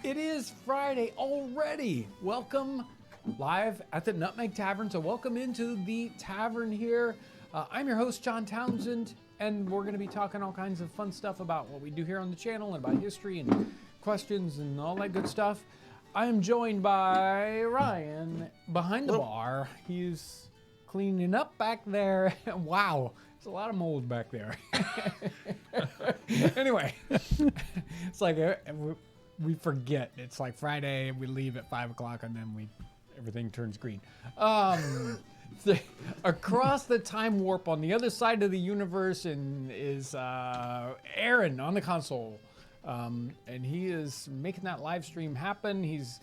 It is Friday already. Welcome live at the Nutmeg Tavern. So welcome into the tavern here. I'm your host, John Townsend, and we're going to be talking all kinds of fun stuff about what we do here on the channel and about history and questions and all that good stuff. I am joined by Ryan behind the bar. He's cleaning up back there. Wow, there's a lot of mold back there. Anyway, it's like we forget. It's like Friday, we leave at 5 o'clock, and then everything turns green. Across the time warp on the other side of the universe is Aaron on the console. And he is making that live stream happen. He's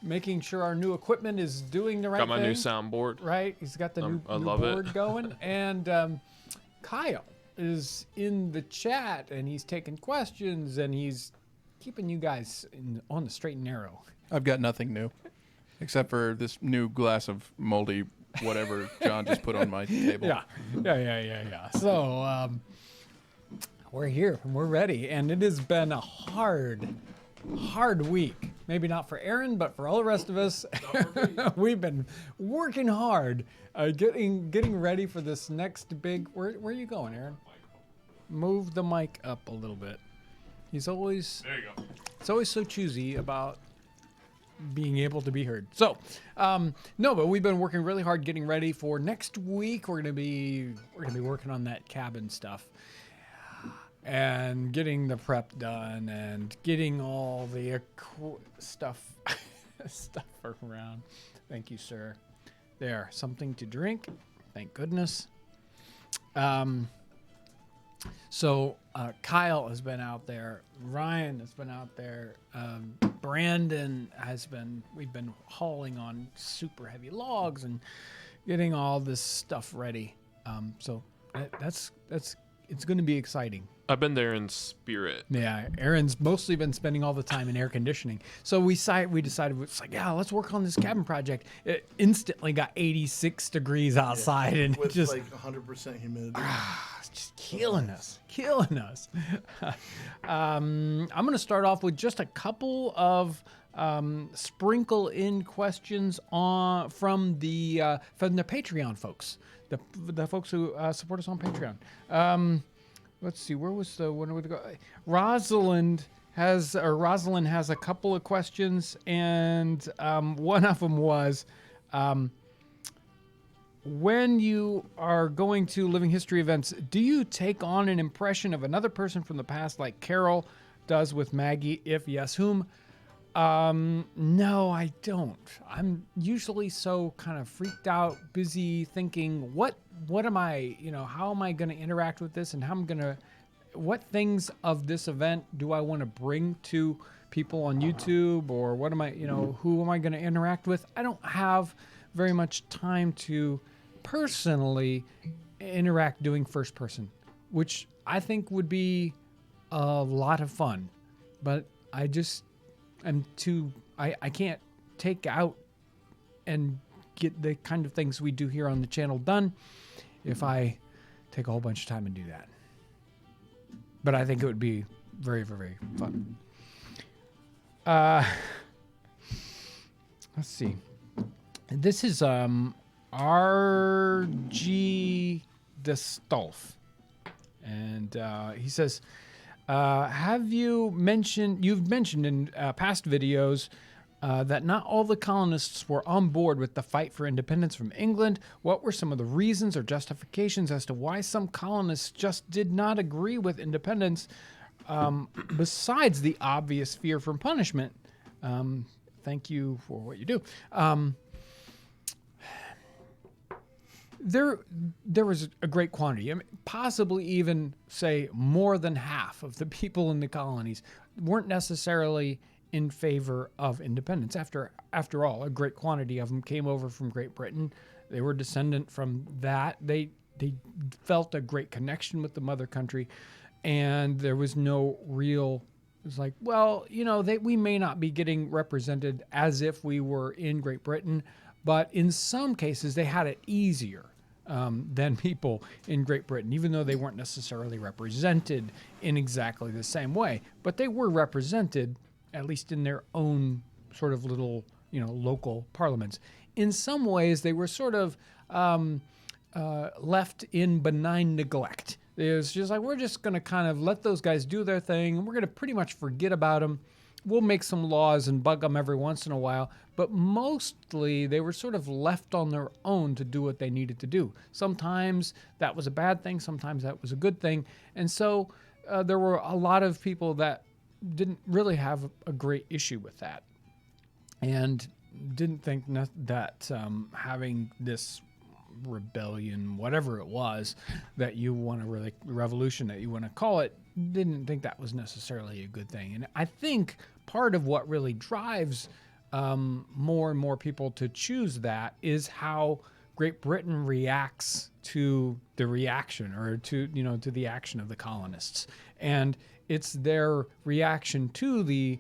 making sure our new equipment is doing the right thing. Got my new soundboard. Right. He's got the new board going. And Kyle is in the chat, and he's taking questions, and he's keeping you guys on the straight and narrow. I've got nothing new, except for this new glass of moldy whatever John just put on my table. Yeah. So we're here, and we're ready, and it has been a hard week. Maybe not for Aaron, but for all the rest of us. We've been working hard, getting ready for this next big. Where are you going, Aaron? Move the mic up a little bit. He's always there. You go. It's always so choosy about being able to be heard. So, no, but we've been working really hard getting ready for next week. We're gonna be working on that cabin stuff and getting the prep done and getting all the stuff around. Thank you, sir. There, something to drink. Thank goodness. So Kyle has been out there. Ryan has been out there. Brandon we've been hauling on super heavy logs and getting all this stuff ready. So it's going to be exciting. I've been there in spirit. Yeah, Aaron's mostly been spending all the time in air conditioning. So we decided, it's like, yeah, let's work on this cabin project. It instantly got 86 degrees outside, and with just like 100% humidity. It's just killing us. I'm going to start off with just a couple of sprinkle in questions from the Patreon folks, the folks who support us on Patreon. Let's see, where was the one? Rosalind has a couple of questions, and one of them was, when you are going to living history events, do you take on an impression of another person from the past, like Carol does with Maggie? If yes, whom? No, I don't. I'm usually so kind of freaked out, busy thinking, what am I, how am I going to interact with this, and what things of this event do I want to bring to people on YouTube, or what am I, who am I going to interact with? I don't have very much time to personally interact doing first person, which I think would be a lot of fun, but I can't take out and get the kind of things we do here on the channel done if I take a whole bunch of time and do that. But I think it would be very, very fun. Let's see. This is R.G. DeStolf. And he says, you've mentioned in past videos that not all the colonists were on board with the fight for independence from England. What were some of the reasons or justifications as to why some colonists just did not agree with independence, besides the obvious fear from punishment? Thank you for what you do. There was a great quantity. I mean, possibly even, say, more than half of the people in the colonies weren't necessarily in favor of independence. After all, a great quantity of them came over from Great Britain. They were descendant from that. They felt a great connection with the mother country, and there was no real. It was like, well, we may not be getting represented as if we were in Great Britain, but in some cases they had it easier than people in Great Britain, even though they weren't necessarily represented in exactly the same way. But they were represented at least in their own sort of little, local parliaments. In some ways, they were sort of left in benign neglect. It was just like, we're just going to kind of let those guys do their thing, and we're going to pretty much forget about them. We'll make some laws and bug them every once in a while, but mostly they were sort of left on their own to do what they needed to do. Sometimes that was a bad thing, sometimes that was a good thing, and so there were a lot of people that didn't really have a great issue with that, and didn't think that having this rebellion, whatever it was that you want to really, revolution that you want to call it, didn't think that was necessarily a good thing. And I think part of what really drives more and more people to choose that is how Great Britain reacts to the reaction, or to the action of the colonists. And it's their reaction to the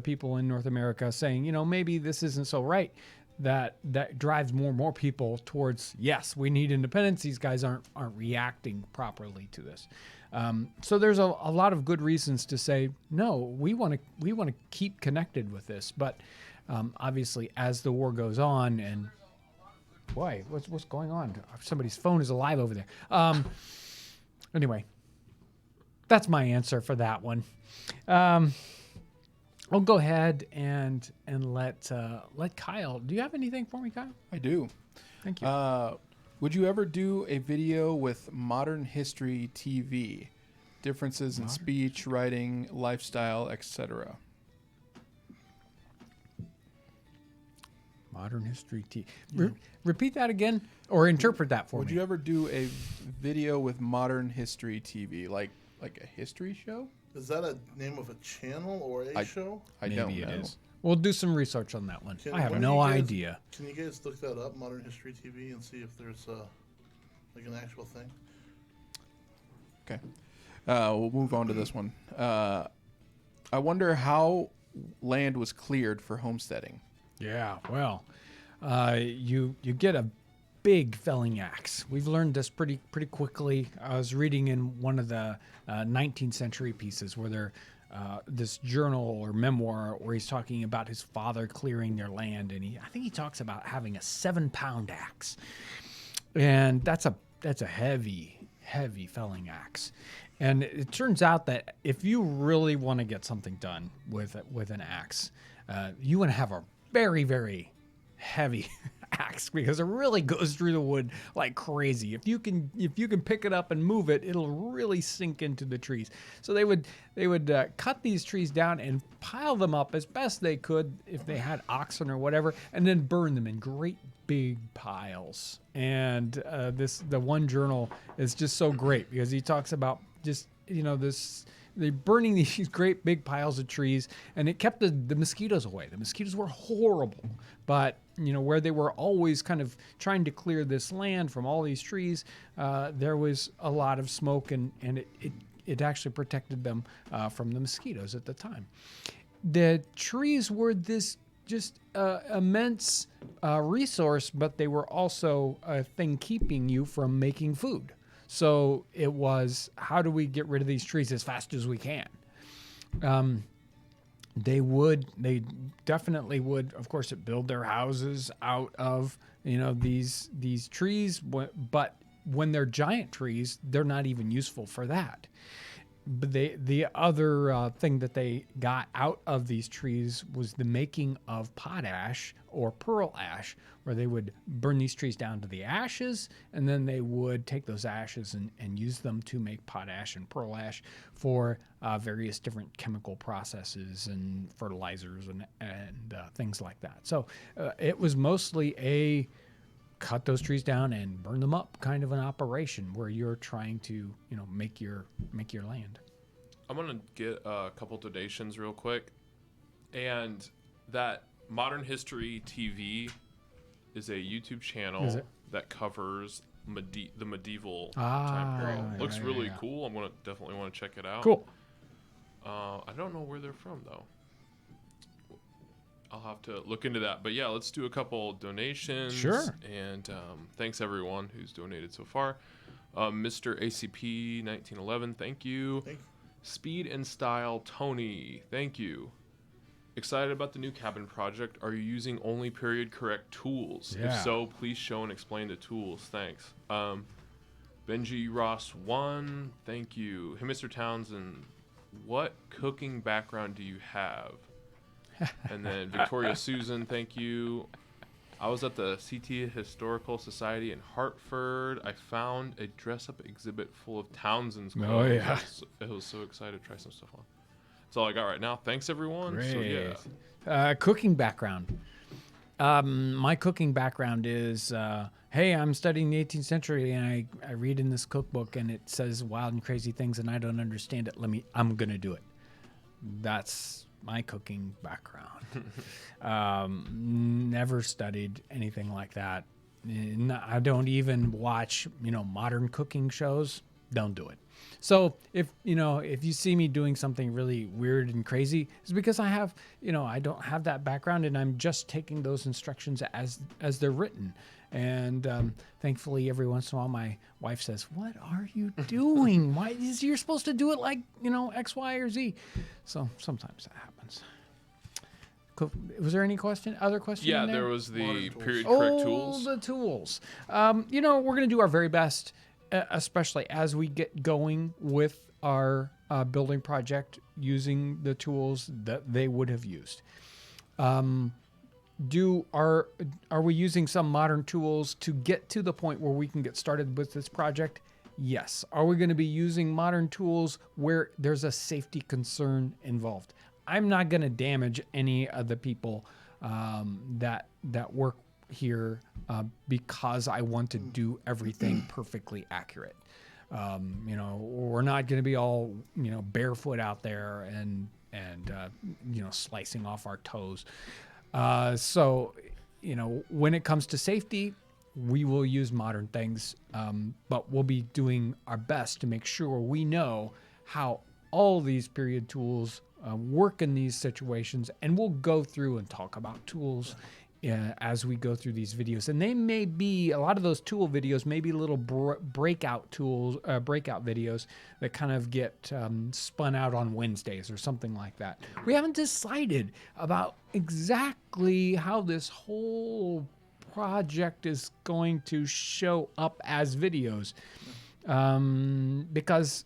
people in North America saying, maybe this isn't so right, that drives more and more people towards, yes, we need independence. These guys aren't reacting properly to this. So there's a lot of good reasons to say, no, we want to keep connected with this. But obviously, as the war goes on, and boy, what's going on? Somebody's phone is alive over there. Anyway, that's my answer for that one. I'll go ahead and let Kyle. Do you have anything for me, Kyle? I do. Thank you. Would you ever do a video with modern history TV? Differences in speech, writing, lifestyle, etc. Modern history TV. Repeat that again, or interpret that for me. Would you ever do a video with modern history TV, like a history show? Is that a name of a channel or a show? I Maybe don't it know. is. We'll do some research on that one. I have when no you guys- idea. Can you guys look that up, Modern History TV, and see if there's like an actual thing? Okay. We'll move on to this one. I wonder how land was cleared for homesteading. Yeah, well, you get a big felling axe. We've learned this pretty quickly. I was reading in one of the 19th century pieces where they're this journal or memoir where he's talking about his father clearing their land, and I think he talks about having a 7-pound axe, and that's a heavy felling axe. And it turns out that if you really want to get something done with an axe, you want to have a very, very heavy axe, because it really goes through the wood like crazy. If you can pick it up and move it, it'll really sink into the trees. So they would cut these trees down and pile them up as best they could if they had oxen or whatever, and then burn them in great big piles. And the one journal is just so great because he talks about just they're burning these great big piles of trees, and it kept the mosquitoes away. The mosquitoes were horrible, but where they were always kind of trying to clear this land from all these trees, there was a lot of smoke, and it actually protected them from the mosquitoes at the time. The trees were this just immense resource, but they were also a thing keeping you from making food. So it was, how do we get rid of these trees as fast as we can? They definitely would, of course, build their houses out of, these trees. But when they're giant trees, they're not even useful for that. But the other thing that they got out of these trees was the making of potash or pearl ash, where they would burn these trees down to the ashes, and then they would take those ashes and use them to make potash and pearl ash for various different chemical processes and fertilizers and things like that. So it was mostly a cut those trees down and burn them up kind of an operation where you're trying to make your land. I'm gonna get a couple donations real quick, and that Modern History TV is a YouTube channel that covers the medieval time period. Looks really cool. I'm gonna definitely want to check it out. Cool. I don't know where they're from though. I'll have to look into that. But yeah, let's do a couple donations. Sure. And thanks everyone who's donated so far. Mr. ACP 1911, thank you. Thank you. Speed and Style Tony, thank you. excited about the new cabin project. Are you using only period correct tools? Yeah. If so, please show and explain the tools. Thanks. Benji Ross 1, thank you. Hey, Mr. Townsend, what cooking background do you have? And then Victoria Susan, thank you. I was at the CT Historical Society in Hartford. I found a dress-up exhibit full of Townsend's clothes. Oh, yeah. I was so excited to try some stuff on. That's all I got right now. Thanks, everyone. Great. So, yeah. Cooking background. My cooking background is, hey, I'm studying the 18th century and I read in this cookbook and it says wild and crazy things and I don't understand it. I'm going to do it. That's my cooking background. Never studied anything like that. I don't even watch, modern cooking shows. Don't do it. So if you see me doing something really weird and crazy, it's because I have, I don't have that background and I'm just taking those instructions as they're written. And thankfully, every once in a while, my wife says, "What are you doing? Why is you're supposed to do it like X, Y, or Z?" So sometimes that happens. Cool. Was there any other question? Yeah, in there was the Modern tools. period correct tools. The tools. We're going to do our very best, especially as we get going with our building project using the tools that they would have used. Are we using some modern tools to get to the point where we can get started with this project? Yes. Are we going to be using modern tools where there's a safety concern involved? I'm not going to damage any of the people that work here because I want to do everything perfectly accurate. We're not going to be all barefoot out there and slicing off our toes. So when it comes to safety, we will use modern things, but we'll be doing our best to make sure we know how all these period tools work in these situations, and we'll go through and talk about tools as we go through these videos. And they may be, a lot of those tool videos may be little breakout videos that kind of get spun out on Wednesdays or something like that. We haven't decided about exactly how this whole project is going to show up as videos because,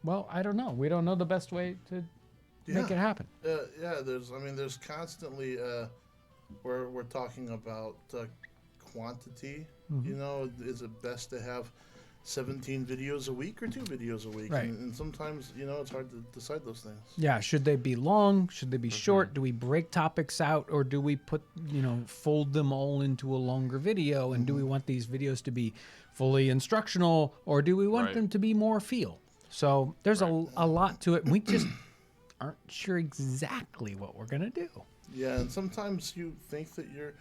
well, I don't know. We don't know the best way to make it happen. There's constantly we're talking about quantity. Mm-hmm. Is it best to have 17 videos a week or 2 videos a week? Right. And sometimes it's hard to decide those things. Yeah, should they be long? Should they be short? Do we break topics out, or do we put fold them all into a longer video? And do we want these videos to be fully instructional, or do we want them to be more feel? So there's a lot to it. We just aren't sure exactly what we're gonna do. Yeah, and sometimes you think that you're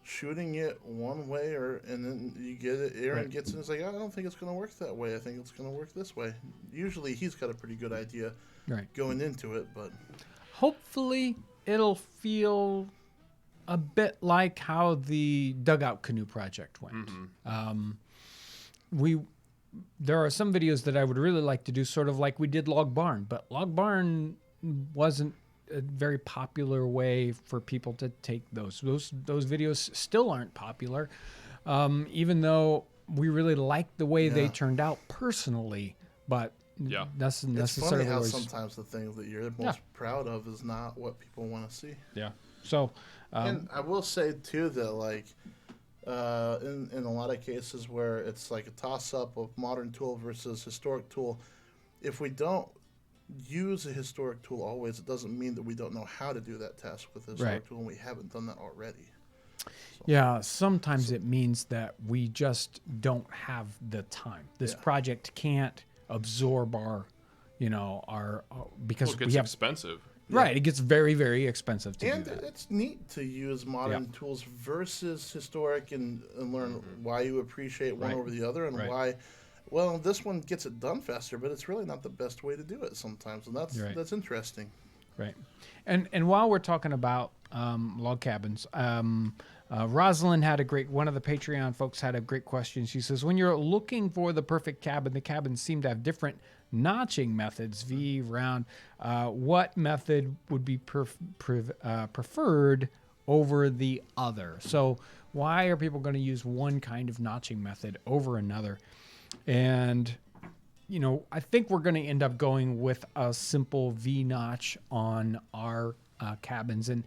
shooting it one way, and then you get it. Aaron gets in and is like, I don't think it's going to work that way. I think it's going to work this way. Usually he's got a pretty good idea going into it, but hopefully it'll feel a bit like how the dugout canoe project went. There are some videos that I would really like to do, sort of like we did Log Barn, but Log Barn wasn't a very popular way for people to take those. Those videos still aren't popular, even though we really like the way they turned out personally. But that's it's funny how sometimes the things that you're most proud of is not what people want to see. Yeah. So, and I will say too that in a lot of cases where it's like a toss-up of modern tool versus historic tool, if we don't use a historic tool always, it doesn't mean that we don't know how to do that task with a historic tool, and we haven't done that already. So. Yeah, sometimes it means that we just don't have the time. This project can't absorb our because it gets expensive. Right, it gets very, very expensive to do that. And it's neat to use modern tools versus historic and learn why you appreciate one over the other and why. Well, this one gets it done faster, but it's really not the best way to do it sometimes, and that's interesting. Right, and while we're talking about log cabins, Rosalind had one of the Patreon folks had a great question. She says, when you're looking for the perfect cabin, the cabins seem to have different notching methods, V, round, what method would be preferred over the other? So why are people going to use one kind of notching method over another? And, you know, I think we're going to end up going with a simple V notch on our cabins. And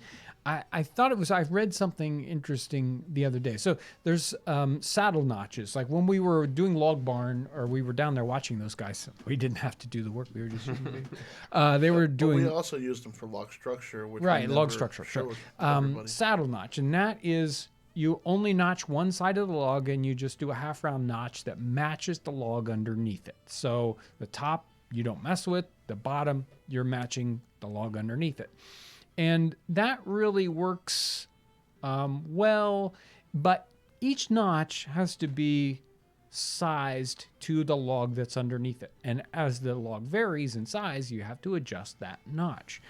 I thought it was, I read something interesting the other day. So there's saddle notches. Like when we were doing Log Barn, or we were down there watching those guys, we didn't have to do the work. We were just they were doing. But we also used them for log structure. Which right, log structure. Sure. Saddle notch, and that is you only notch one side of the log, and you just do a half round notch that matches the log underneath it. So the top you don't mess with, the bottom you're matching the log underneath it. And that really works well, but each notch has to be sized to the log that's underneath it. And as the log varies in size, you have to adjust that notch.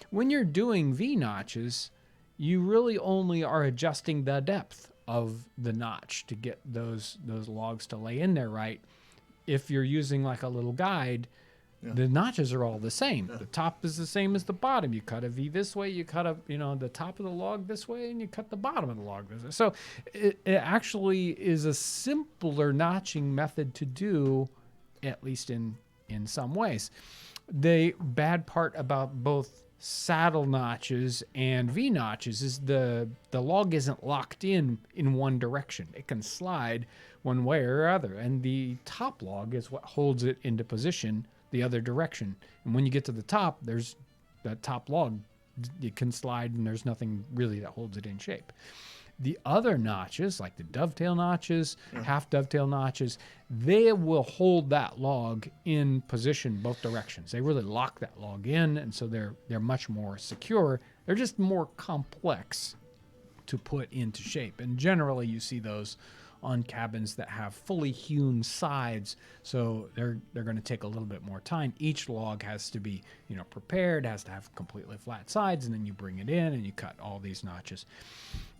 When you're doing V notches, you really only are adjusting the depth of the notch to get those logs to lay in there right. If you're using like a little guide, the notches are all the same. The top is the same as the bottom. You cut a V this way, you cut the top of the log this way, and you cut the bottom of the log this way. So it actually is a simpler notching method to do, at least in some ways. The bad part about both saddle notches and V notches is the log isn't locked in one direction. It can slide one way or other, and the top log is what holds it into position the other direction. And when you get to the top, there's that top log. It can slide, and there's nothing really that holds it in shape. The other notches, like the dovetail notches, half dovetail notches, they will hold that log in position both directions. They really lock that log in, and so they're much more secure. They're just more complex to put into shape. And generally, you see those on cabins that have fully hewn sides, so they're going to take a little bit more time. Each log has to be, prepared, has to have completely flat sides, and then you bring it in and you cut all these notches.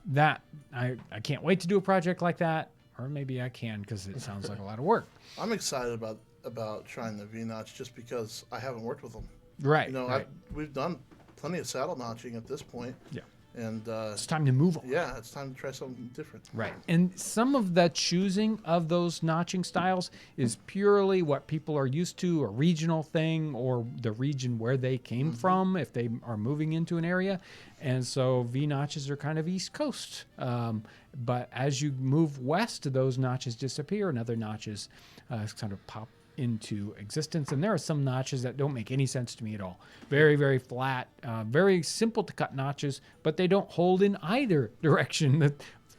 That I can't wait to do a project like that, or maybe I can because it sounds like a lot of work. I'm excited about trying the V-notch just because I haven't worked with them. Right. Right. We've done plenty of saddle notching at this point. Yeah. And it's time to move on. Yeah, it's time to try something different. Right. And some of the choosing of those notching styles is purely what people are used to, a regional thing, or the region where they came from if they are moving into an area. And so V notches are kind of East Coast. But as you move west, those notches disappear and other notches kind of pop into existence. And there are some notches that don't make any sense to me at all. Very, very flat, very simple to cut notches, but they don't hold in either direction. The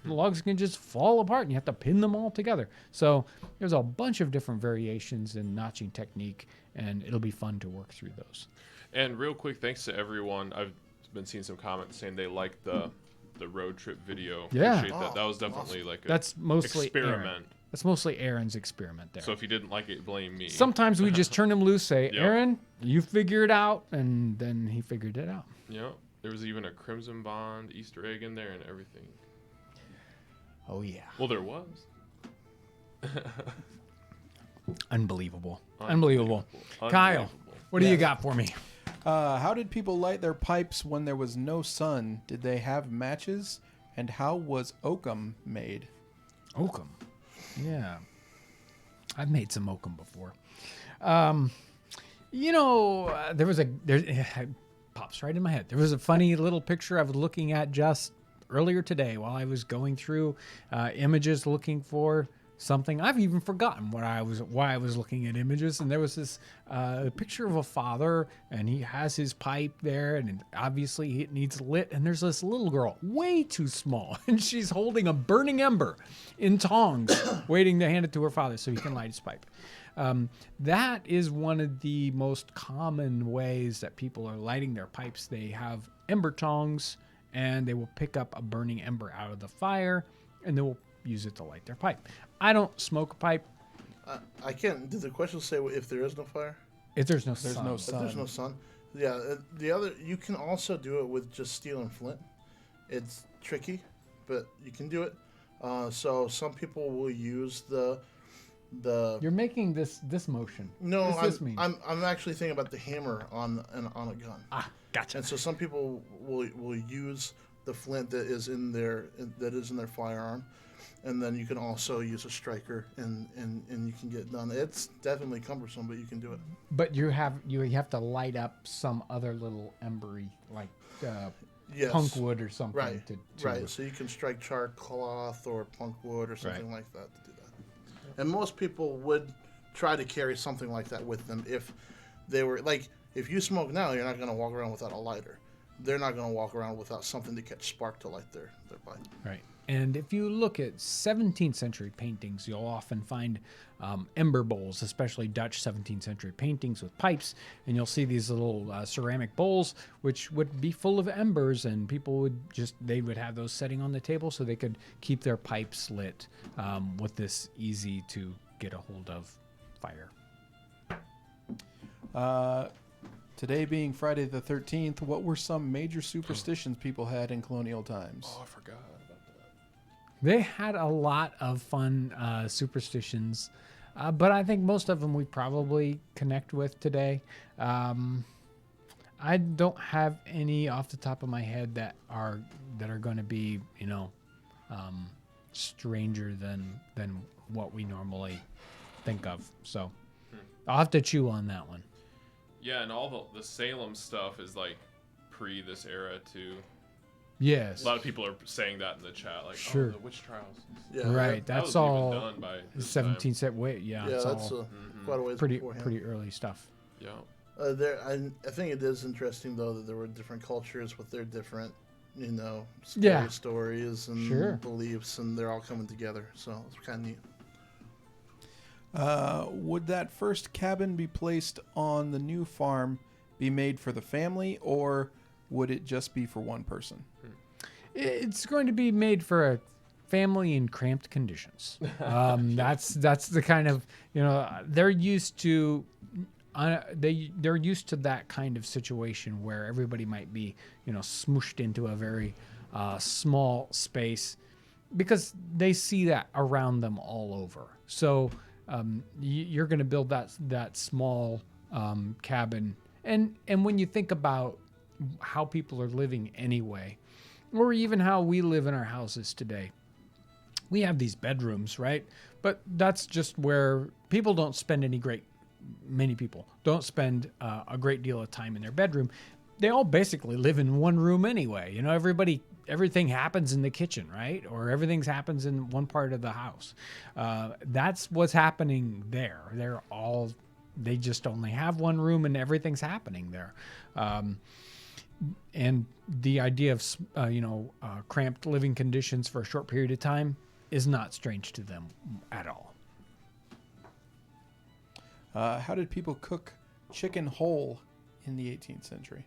logs can just fall apart and you have to pin them all together. So there's a bunch of different variations in notching technique, and it'll be fun to work through those. And real quick, thanks to everyone. I've been seeing some comments saying they like the road trip video. Yeah. Appreciate that. That was definitely like That's mostly experiment. Aaron. That's mostly Aaron's experiment there. So if you didn't like it, blame me. Sometimes we just turn him loose, say, Yep. Aaron, you figure it out, and then he figured it out. Yeah. There was even a Crimson Bond Easter egg in there and everything. Oh, yeah. Well, there was. Unbelievable. Kyle, Unbelievable. what do you got for me? How did people light their pipes when there was no sun? Did they have matches? And how was oakum made? Oakum. Yeah. I've made some oakum before. It pops right in my head. There was a funny little picture I was looking at just earlier today while I was going through images looking for something. I've even forgotten why I was looking at images, and there was this picture of a father, and he has his pipe there, and obviously it needs lit, and there's this little girl, way too small, and she's holding a burning ember in tongs, waiting to hand it to her father so he can light his pipe. That is one of the most common ways that people are lighting their pipes. They have ember tongs, and they will pick up a burning ember out of the fire, and they will use it to light their pipe. I don't smoke a pipe. I can't. Did the question say if there is no fire? If there's no There's sun. no If sun. there's no sun. Yeah. The other, you can also do it with just steel and flint. It's tricky, but you can do it. So some people will use the You're making this motion. No, what does this mean? I'm actually thinking about the hammer on a gun. Ah, gotcha. And so some people will use the flint that is in their firearm, and then you can also use a striker, and you can get it done. It's definitely cumbersome, but you can do it. But you have to light up some other little embery, like Yes. punk wood or something. Right. To Right. So you can strike char cloth or punk wood or something like that to do that. And most people would try to carry something like that with them if they were like, if you smoke now, you're not going to walk around without a lighter. They're not going to walk around without something to catch spark to light their pipe. Right. And if you look at 17th century paintings, you'll often find ember bowls, especially Dutch 17th century paintings with pipes. And you'll see these little ceramic bowls, which would be full of embers, and people they would have those setting on the table so they could keep their pipes lit with this easy to get a hold of fire. Today being Friday the 13th, what were some major superstitions people had in colonial times? Oh, I forgot about that. They had a lot of fun superstitions, but I think most of them we probably connect with today. I don't have any off the top of my head that are going to be, stranger than what we normally think of. So I'll have to chew on that one. Yeah, and all the Salem stuff is like pre this era too. Yes. A lot of people are saying that in the chat, like, Sure. oh, the witch trials. Yeah. Right. That That's was all even done by this 17th century. Wait, yeah. Yeah, It's that's all quite a ways pretty beforehand. early stuff. Yeah. I think it is interesting though that there were different cultures with their different, scary stories and beliefs, and they're all coming together. So it's kind of neat. Would that first cabin be placed on the new farm be made for the family, or would it just be for one person? It's going to be made for a family in cramped conditions. That's the kind of they're used to. They're used to that kind of situation where everybody might be smooshed into a very small space, because they see that around them all over. So you're going to build that small cabin, and when you think about how people are living anyway, or even how we live in our houses today, we have these bedrooms, right? But that's just where people don't spend many people don't spend a great deal of time in their bedroom. They all basically live in one room anyway. Everything happens in the kitchen, right? Or everything happens in one part of the house. That's what's happening there. They just only have one room, and everything's happening there. And the idea of cramped living conditions for a short period of time is not strange to them at all. How did people cook chicken whole in the 18th century?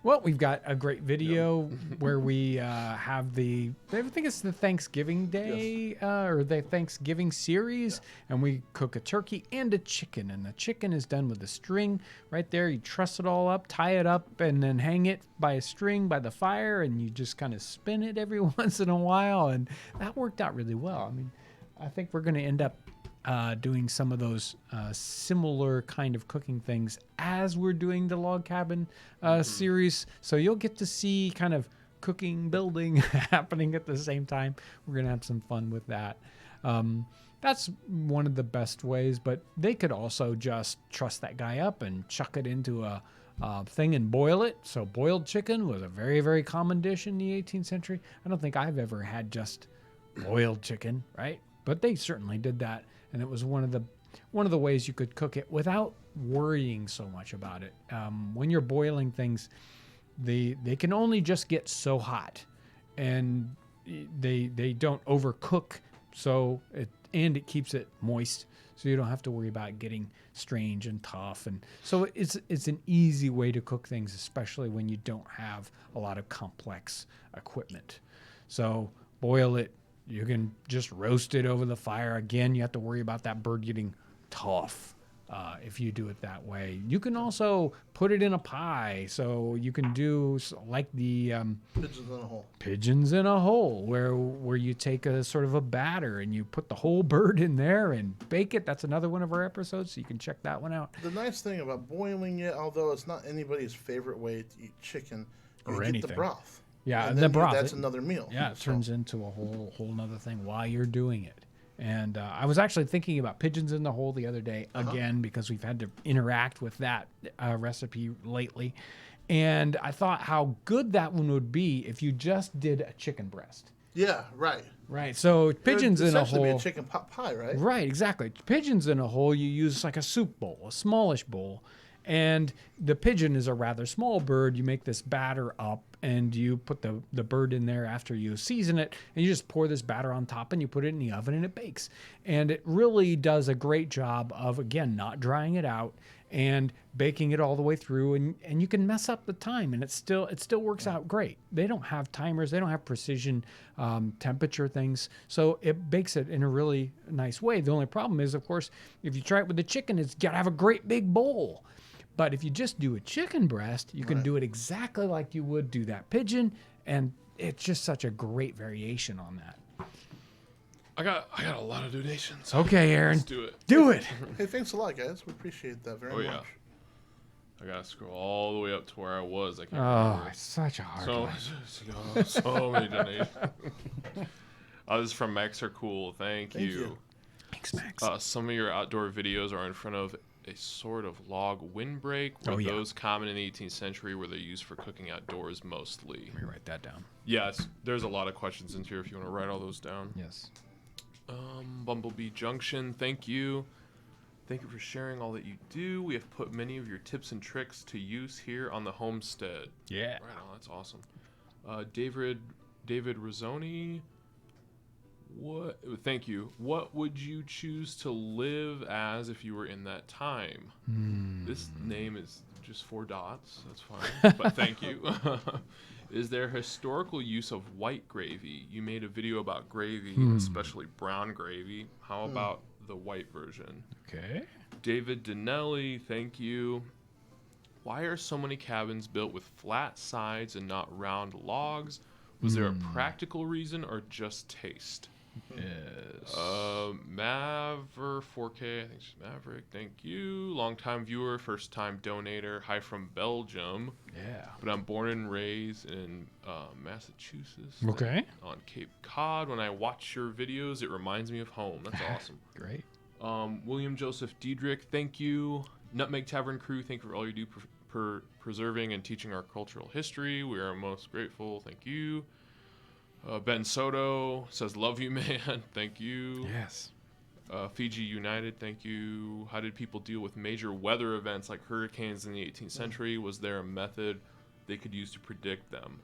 Well, we've got a great video where we have I think it's the Thanksgiving Day or the Thanksgiving series, and we cook a turkey and a chicken. And the chicken is done with a string right there. You truss it all up, tie it up, and then hang it by a string by the fire, and you just kind of spin it every once in a while. And that worked out really well. I mean, I think we're going to end up doing some of those similar kind of cooking things as we're doing the log cabin series. So you'll get to see kind of cooking, building happening at the same time. We're going to have some fun with that. That's one of the best ways, but they could also just truss that guy up and chuck it into a thing and boil it. So boiled chicken was a very, very common dish in the 18th century. I don't think I've ever had just boiled chicken, right? But they certainly did that. And it was one of the ways you could cook it without worrying so much about it. When you're boiling things, they can only just get so hot, and they don't overcook. So it keeps it moist, so you don't have to worry about getting strange and tough. And so it's an easy way to cook things, especially when you don't have a lot of complex equipment. So boil it. You can just roast it over the fire. Again, you have to worry about that bird getting tough. if you do it that way. You can also put it in a pie. So you can do like the pigeons in a hole, where you take a sort of a batter and you put the whole bird in there and bake it. That's another one of our episodes, so you can check that one out. The nice thing about boiling it, although it's not anybody's favorite way to eat chicken, you Or get anything. the broth. Yeah, and the then broth. That's another meal. Yeah, it turns into a whole nother thing while you're doing it. And I was actually thinking about pigeons in the hole the other day again, because we've had to interact with that recipe lately. And I thought how good that one would be if you just did a chicken breast. Yeah, right. Right. So pigeons in a essentially be hole. a chicken pot pie, right? Right, exactly. Pigeons in a hole, you use like a soup bowl, a smallish bowl. And the pigeon is a rather small bird. You make this batter up and you put the bird in there after you season it, and you just pour this batter on top and you put it in the oven and it bakes. And it really does a great job of, again, not drying it out and baking it all the way through. And you can mess up the time and it still works out great. They don't have timers. They don't have precision temperature things. So it bakes it in a really nice way. The only problem is, of course, if you try it with the chicken, it's got to have a great big bowl. But if you just do a chicken breast, you can do it exactly like you would do that pigeon, and it's just such a great variation on that. I got a lot of donations. Okay, Aaron. Let's do it. Do it. Hey, thanks a lot, guys. We appreciate that very much. I gotta scroll all the way up to where I was. I can't Oh, remember. it's such a hard So, one. so many donations. This is from Max Are Cool. Thank you. Thanks, Max. Some of your outdoor videos are in front of a sort of log windbreak. Were those common in the 18th century? Were they used for cooking outdoors mostly? Let me write that down. Yes, there's a lot of questions in here if you want to write all those down. Yes. Bumblebee Junction, thank you. Thank you for sharing all that you do. We have put many of your tips and tricks to use here on the homestead. Yeah. Right on, that's awesome. David Rizzoni, thank you. What would you choose to live as if you were in that time? This name is just 4 dots. That's fine, but thank you. Is there historical use of white gravy? You made a video about gravy, especially brown gravy. How about the white version? Okay. David Dinelli, thank you. Why are so many cabins built with flat sides and not round logs? Was there a practical reason or just taste? Yes. Maver 4K, I think she's Maverick. Thank you. Longtime viewer, first time donator. Hi from Belgium. Yeah. But I'm born and raised in Massachusetts. Okay. On Cape Cod. When I watch your videos, it reminds me of home. That's awesome. Great. William Joseph Diedrich, thank you. Nutmeg Tavern crew, thank you for all you do preserving and teaching our cultural history. We are most grateful. Thank you. Ben Soto says, love you, man. Thank you. Yes. Fiji United, thank you. How did people deal with major weather events like hurricanes in the 18th century? Was there a method they could use to predict them?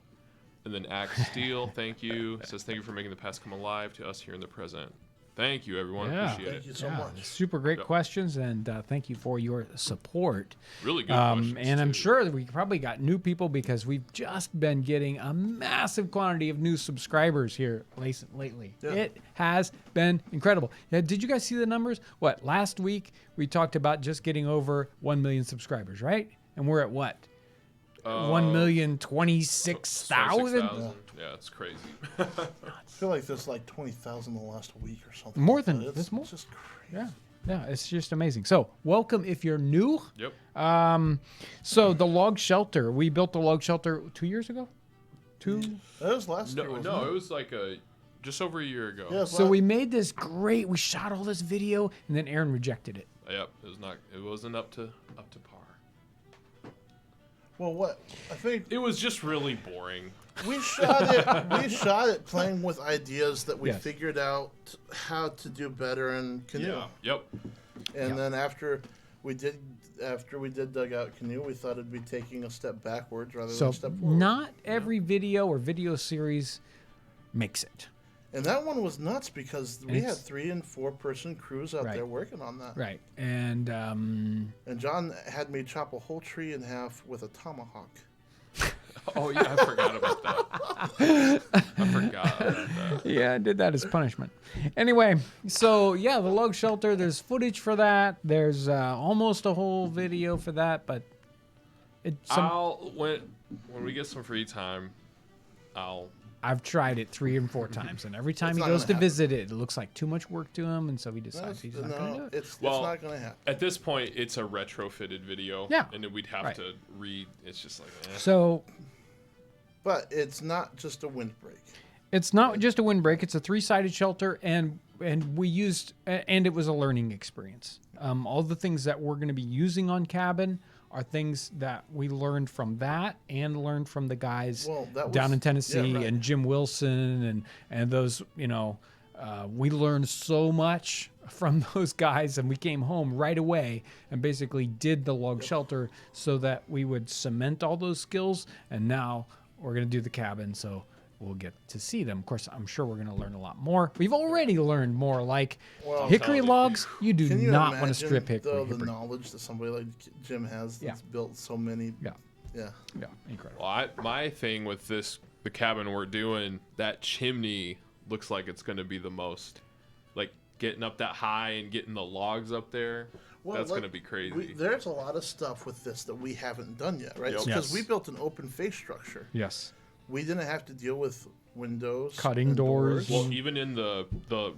And then Axe Steel, thank you. Says, thank you for making the past come alive to us here in the present. Thank you, everyone. Yeah. Appreciate Thank it. you so much. Super great questions, and thank you for your support. Really good questions, And I'm too. sure that we probably got new people because we've just been getting a massive quantity of new subscribers here lately. Yeah. It has been incredible. Yeah, did you guys see the numbers? What, last week we talked about just getting over 1 million subscribers, right? And we're at what? 1,026,000? Yeah, it's crazy. I feel like there's like 20,000 in the last week or something. More like than- that. there's more. It's just crazy. Yeah. Yeah, it's just amazing. So, welcome if you're new. Yep. So the log shelter, we built the log shelter 2 years ago. That was last year. wasn't No, it was like just over a year ago. Yeah, it was So last- we made this great. We shot all this video, and then Aaron rejected it. Yep. It wasn't up to par. Well, what I think It was just really boring. we shot it. We shot it playing with ideas that we Yes. figured out how to do better in Canoe. Yep. And then after we did Dugout Canoe, we thought it'd be taking a step backwards rather than So a step forward. not every video or video series makes it. And that one was nuts because we had It's- 3 and 4 person crews out Right. there working on that. Right. And And John had me chop a whole tree in half with a tomahawk. Oh yeah, I forgot about that. I forgot about that. Yeah, I did that as punishment. Anyway, so yeah, the log shelter. There's footage for that. There's almost a whole video for that, but When we get some free time, I've tried it 3 and 4 times, and every time It's he not goes gonna to visit it looks like too much work to him, and so he decides he's not going to do it. It's Well, not going to happen. at this point, it's a retrofitted video. Yeah. And then we'd have Right. to read. It's just like, So But it's not just a windbreak. it's not just a windbreak; it's a 3-sided shelter, and we used, and it was a learning experience. All the things that we're going to be using on cabin are things that we learned from that and learned from the guys down in Tennessee and Jim Wilson and those, we learned so much from those guys, and we came home right away and basically did the log shelter so that we would cement all those skills. And now we're going to do the cabin. So we'll get to see them. Of course, I'm sure we're going to learn a lot more. We've already learned more, like hickory logs. You do not want to strip hickory. The knowledge that somebody like Jim has that's built so many. Yeah, Incredible. well, my thing with the cabin we're doing, that chimney looks like it's going to be the most, like getting up that high and getting the logs up there. That's going to be crazy. There's a lot of stuff with this that we haven't done yet, right? Yep. Because we built an open face structure. Yes. We didn't have to deal with windows, Cutting and doors. Well, even in the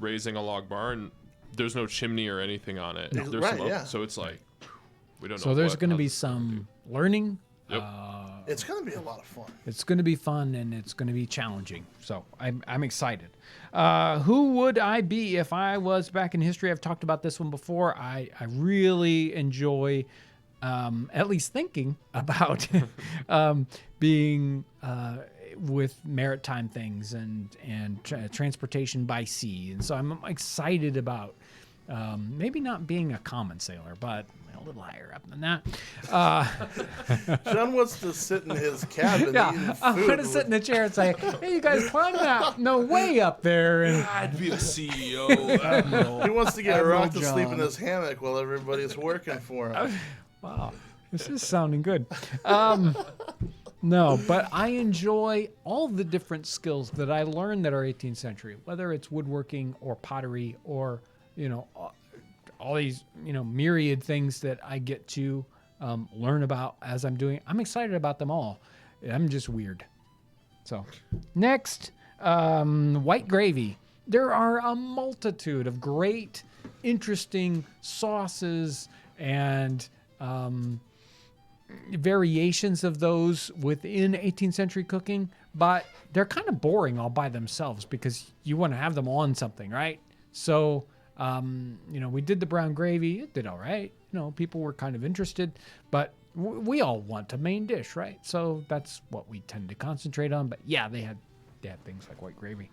raising a log barn, there's no chimney or anything on it. No. There's Right, some yeah. So it's like, we don't know. So there's what going to be else it's gonna some learning. Yep. It's going to be a lot of fun. It's going to be fun, and it's going to be challenging. So I'm excited. Who would I be if I was back in history? I've talked about this one before. I really enjoy at least thinking about being with maritime things and transportation by sea. And so I'm excited about maybe not being a common sailor, but a little higher up than that. John wants to sit in his cabin eating I'm food. going to sit in the chair and say, hey, you guys climb that. No, way up there. And I'd be a CEO. He wants to get Admiral around to sleep in John. his hammock while everybody's working for him. wow, this is sounding good. No, but I enjoy all the different skills that I learned that are 18th century, whether it's woodworking or pottery or, all these, myriad things that I get to learn about as I'm doing. I'm excited about them all. I'm just weird. So next, white gravy. There are a multitude of great, interesting sauces and variations of those within 18th century cooking, but they're kind of boring all by themselves because you want to have them on something, right? So, we did the brown gravy. It did all right. People were kind of interested, but we all want a main dish, right? So that's what we tend to concentrate on. But yeah, they had things like white gravy.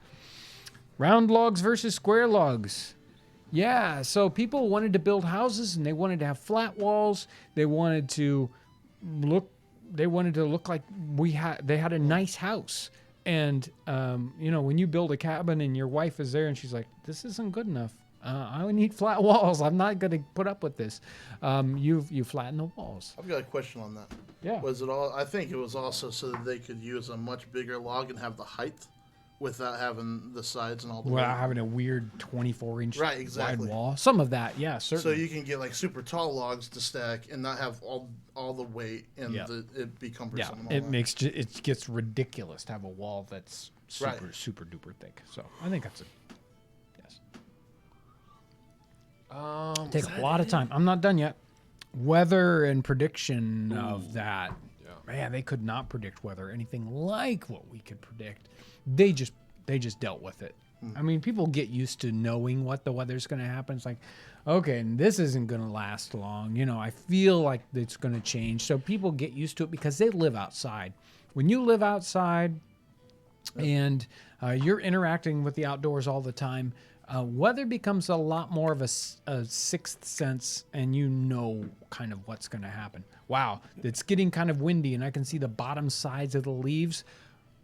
Round logs versus square logs. Yeah, so people wanted to build houses and they wanted to have flat walls. They wanted to look like they had a nice house. And when you build a cabin and your wife is there and she's like, this isn't good enough. I need flat walls. I'm not going to put up with this. You flatten the walls. I've got a question on that. Yeah. Was it all? I think it was also so that they could use a much bigger log and have the height without having the sides and all the way. Without having a weird 24-inch Right, exactly. wide wall. Some of that, yeah, So certainly. you can get like super tall logs to stack and not have all the weight and Yeah. it be Yeah, cumbersome. and all it that. it gets ridiculous to have a wall that's super Right. super duper thick. So I think that's yes. Take a lot of time. I'm not done yet. Weather and prediction of that. Yeah. Man, they could not predict weather anything like what we could predict. They just dealt with it. I mean, people get used to knowing what the weather's going to happen. It's like, okay, and this isn't going to last long. I feel like it's going to change. So people get used to it because they live outside. When you live outside and you're interacting with the outdoors all the time, weather becomes a lot more of a sixth sense, and you know kind of what's going to happen. Wow, it's getting kind of windy, and I can see the bottom sides of the leaves.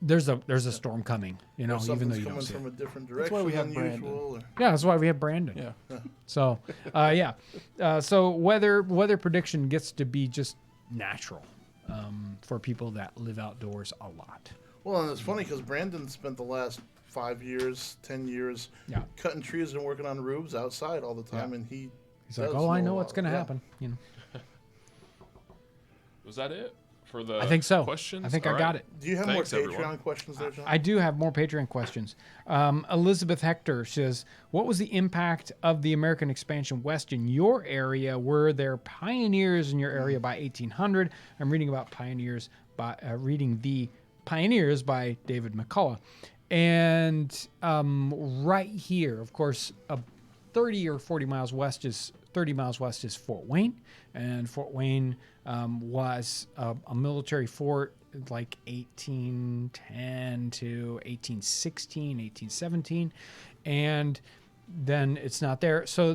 There's a storm coming, even though Something's you don't coming see from it. a different direction why we have than Brandon. usual. Yeah, that's why we have Brandon. Yeah. So, so weather prediction gets to be just natural. for people that live outdoors a lot. Well, and it's funny because Brandon spent the last 5 years, 10 years cutting trees and working on roofs outside all the time, and he's like, oh, I know what's going to happen. Was that it for the I think so. questions? I think I got it. Do you have Thanks, more Patreon everyone. questions there, John? I do have more Patreon questions. Elizabeth Hector says, what was the impact of the American expansion west in your area? Were there pioneers in your area by 1800? I'm reading about pioneers by reading The Pioneers by David McCullough. And right here, of course, 30 or 40 miles west is 30 miles west is Fort Wayne, and Fort Wayne was a military fort like 1810 to 1816, 1817, and then it's not there. So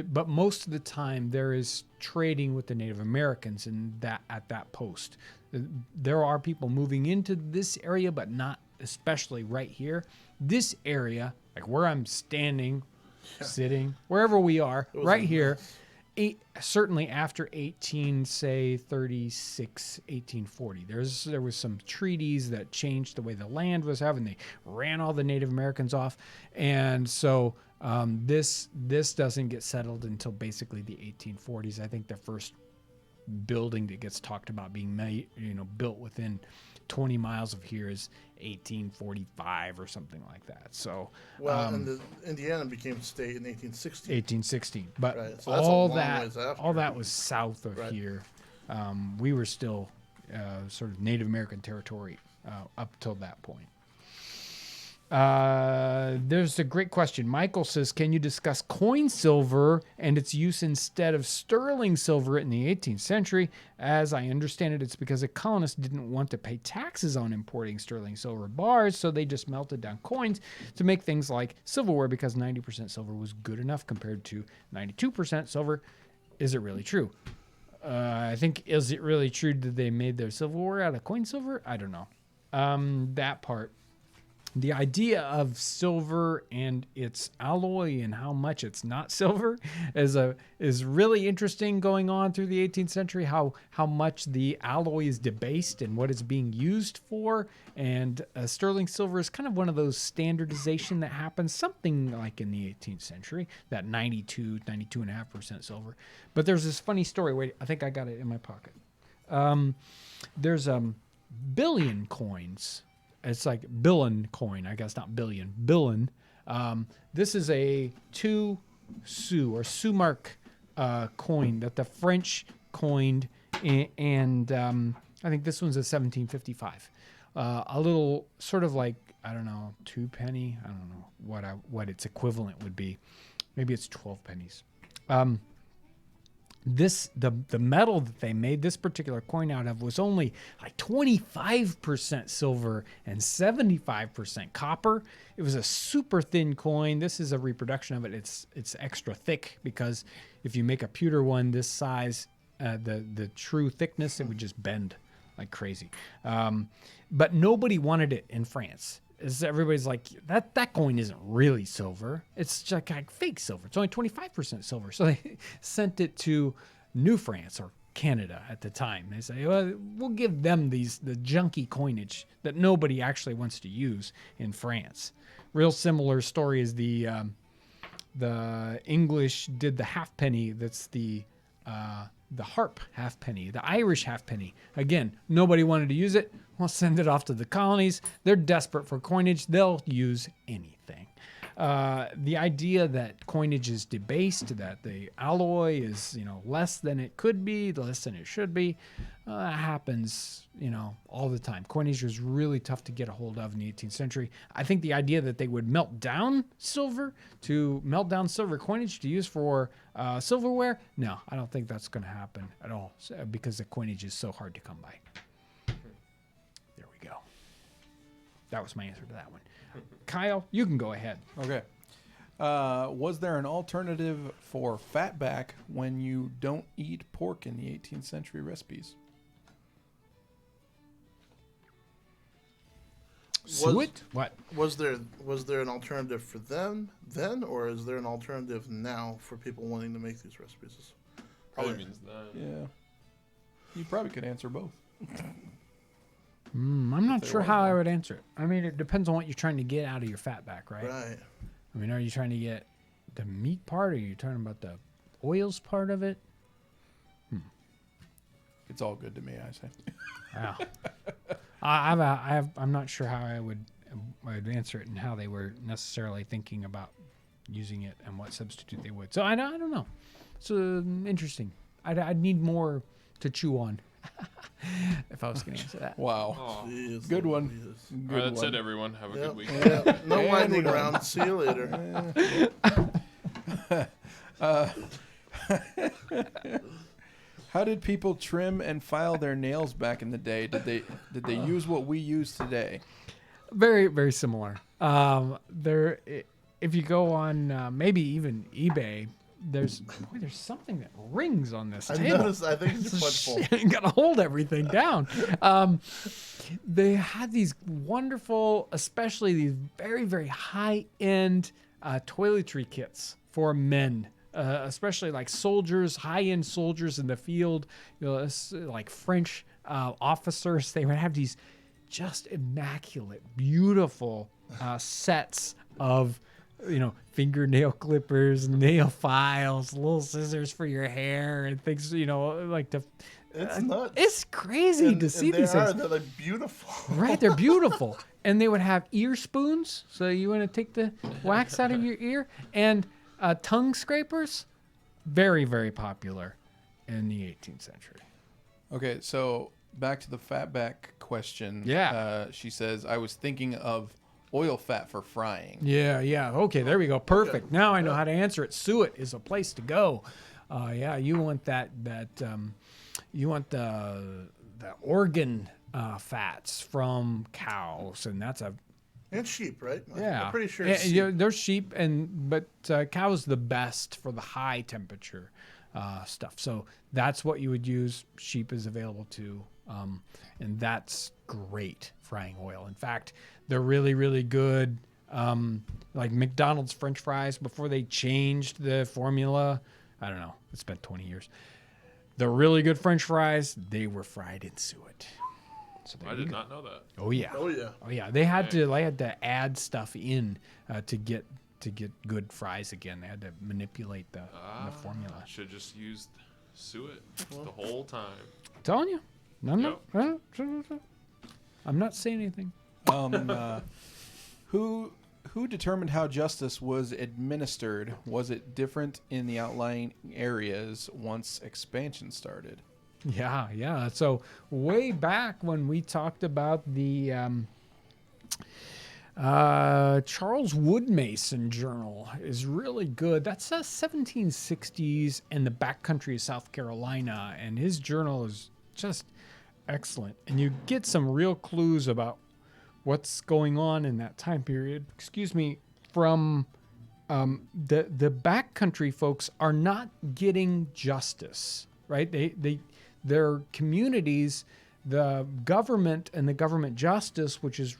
but most of the time there is trading with the Native Americans at that post. There are people moving into this area, but not especially right here. This area, like where I'm standing, sitting, wherever we are, right here, certainly after 1836, 1840, there was some treaties that changed the way the land was having. They ran all the Native Americans off, and so this doesn't get settled until basically the 1840s. I think the first building that gets talked about being built within 20 miles of here is 1845 or something like that. So and Indiana became state in 1816. 1816, but right. So all that was south of here. We were still sort of Native American territory up till that point. There's a great question. Michael says, can you discuss coin silver and its use instead of sterling silver in the 18th century? As I understand it, it's because the colonists didn't want to pay taxes on importing sterling silver bars, so they just melted down coins to make things like silverware because 90% silver was good enough compared to 92% silver. Is it really true? I think, is it really true that they made their silverware out of coin silver? I don't know. That part. The idea of silver and its alloy and how much it's not silver is really interesting going on through the 18th century, how much the alloy is debased and what it's being used for. And sterling silver is kind of one of those standardization that happens something like in the 18th century, that 92.5% silver. But there's this funny story. Wait, I think I got it in my pocket. There's billion coins. It's like Billin coin, I guess, not billion. Billin. This is a 2 sou or sous mark coin that the French coined, and I think this one's a 1755. A little sort of like, I don't know, 2 penny. I don't know what its equivalent would be. Maybe it's 12 pennies. The metal that they made this particular coin out of was only like 25% silver and 75% copper. It was a super thin coin. This is a reproduction of it. It's extra thick because if you make a pewter one this size, the true thickness, it would just bend like crazy. But nobody wanted it in France. Everybody's like, that coin isn't really silver. It's just like fake silver. It's only 25% silver. So they sent it to New France or Canada at the time. They say, well, we'll give them the junky coinage that nobody actually wants to use in France. Real similar story is the English did the halfpenny. That's the harp halfpenny, the Irish halfpenny. Again, nobody wanted to use it. We'll send it off to the colonies. They're desperate for coinage. They'll use anything. The idea that coinage is debased, that the alloy is, less than it could be, less than it should be, happens, all the time. Coinage was really tough to get a hold of in the 18th century. I think the idea that they would melt down silver coinage to use for silverware, no, I don't think that's going to happen at all because the coinage is so hard to come by. There we go. That was my answer to that one. Kyle, you can go ahead. Okay. Was there an alternative for fatback when you don't eat pork in the 18th century recipes? Suet? What? Was there an alternative for them then, or is there an alternative now for people wanting to make these recipes? Probably means that. Yeah. You probably could answer both. I'm not sure how I would answer it. I mean, it depends on what you're trying to get out of your fatback, right? Right. I mean, are you trying to get the meat part, or are you talking about the oils part of it? It's all good to me, I say. Wow. I'm not sure how I would answer it and how they were necessarily thinking about using it and what substitute they would. So I don't know. It's interesting. I'd need more to chew on if I was going to answer that. Wow. Oh. Jeez, Good one. Louise. All Good right, that's one. it, everyone. Have a Yep. good week. Yep. No And lightning we're done. round. See you later. How did people trim and file their nails back in the day? Did they use what we use today? Very, very similar. If you go on maybe even eBay, there's something that rings on this I table. noticed. I think it's football. You gotta hold everything down. They had these wonderful, especially these very, very high-end toiletry kits for men, especially like soldiers, high-end soldiers in the field, like French officers. They would have these just immaculate, beautiful sets of fingernail clippers, nail files, little scissors for your hair, and things, like the. It's nuts. It's crazy to see these things. They're like beautiful. Right, they're beautiful. And they would have ear spoons, so you want to take the wax out of your ear, and tongue scrapers, very, very popular in the 18th century. Okay, so back to the fatback question. Yeah. She says, I was thinking of oil fat for frying. Yeah. Okay, there we go. Perfect. Now I know how to answer it. Suet is a place to go. You want that you want the organ fats from cows, and that's a And sheep, right? yeah. I'm pretty sure And, it's sheep. they're sheep, but cow's the best for the high temperature stuff. So that's what you would use. Sheep is available too, and that's great frying oil. In fact, they're really, really good. Like McDonald's French fries, before they changed the formula, I don't know, it's been 20 years. The really good French fries, they were fried in suet. So there I you did go. not know that. Oh yeah. Oh yeah. Oh yeah. They had to add stuff in to get good fries again. They had to manipulate the formula. Should have just used suet the whole time. I'm telling you. I'm not saying anything. Who determined how justice was administered? Was it different in the outlying areas once expansion started? Yeah. So way back when we talked about the Charles Woodmason Journal is really good. That's 1760s in the backcountry of South Carolina, and his journal is just excellent. And you get some real clues about what's going on in that time period. From the backcountry folks are not getting justice, right? Their communities, the government and the government justice, which is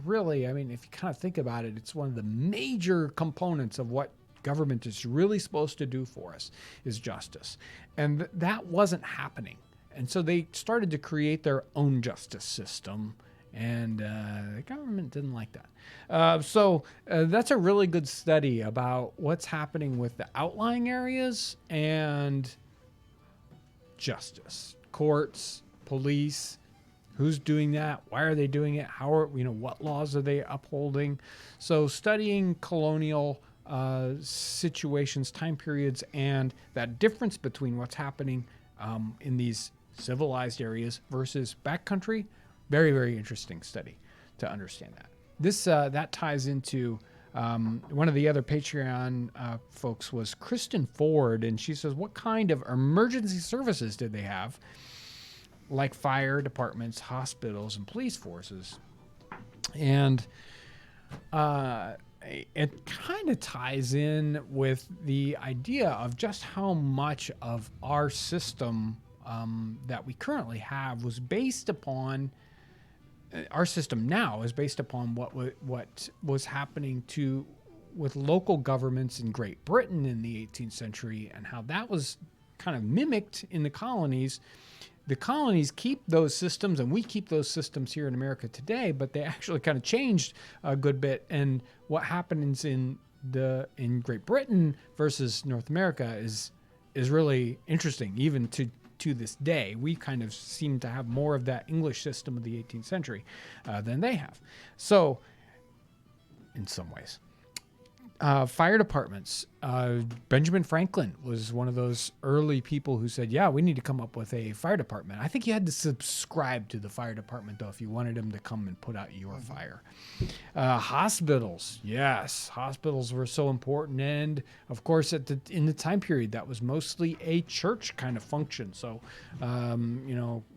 really, I mean, if you kind of think about it, it's one of the major components of what government is really supposed to do for us is justice. And that wasn't happening. And so they started to create their own justice system, and the government didn't like that. So that's a really good study about what's happening with the outlying areas and justice, courts, police, who's doing that, why are they doing it, what laws are they upholding. So studying colonial situations, time periods, and that difference between what's happening in these civilized areas versus backcountry, very, very interesting study to understand that. This that ties into one of the other Patreon folks was Kristen Ford, and she says, what kind of emergency services did they have, like fire departments, hospitals, and police forces? And it kind of ties in with the idea of just how much of our system that we currently have was based upon our system now is based upon what was happening with local governments in Great Britain in the 18th century, and how that was kind of mimicked in the colonies the colonies keep those systems, and we keep those systems here in America today, but they actually kind of changed a good bit. And what happens in Great Britain versus North America is really interesting, even to this day. We kind of seem to have more of that English system of the 18th century than they have. So, in some ways. Fire departments. Benjamin Franklin was one of those early people who said, yeah, we need to come up with a fire department. I think you had to subscribe to the fire department, though, if you wanted them to come and put out your fire. Hospitals. Yes, hospitals were so important. And, of course, in the time period, that was mostly a church kind of function. So,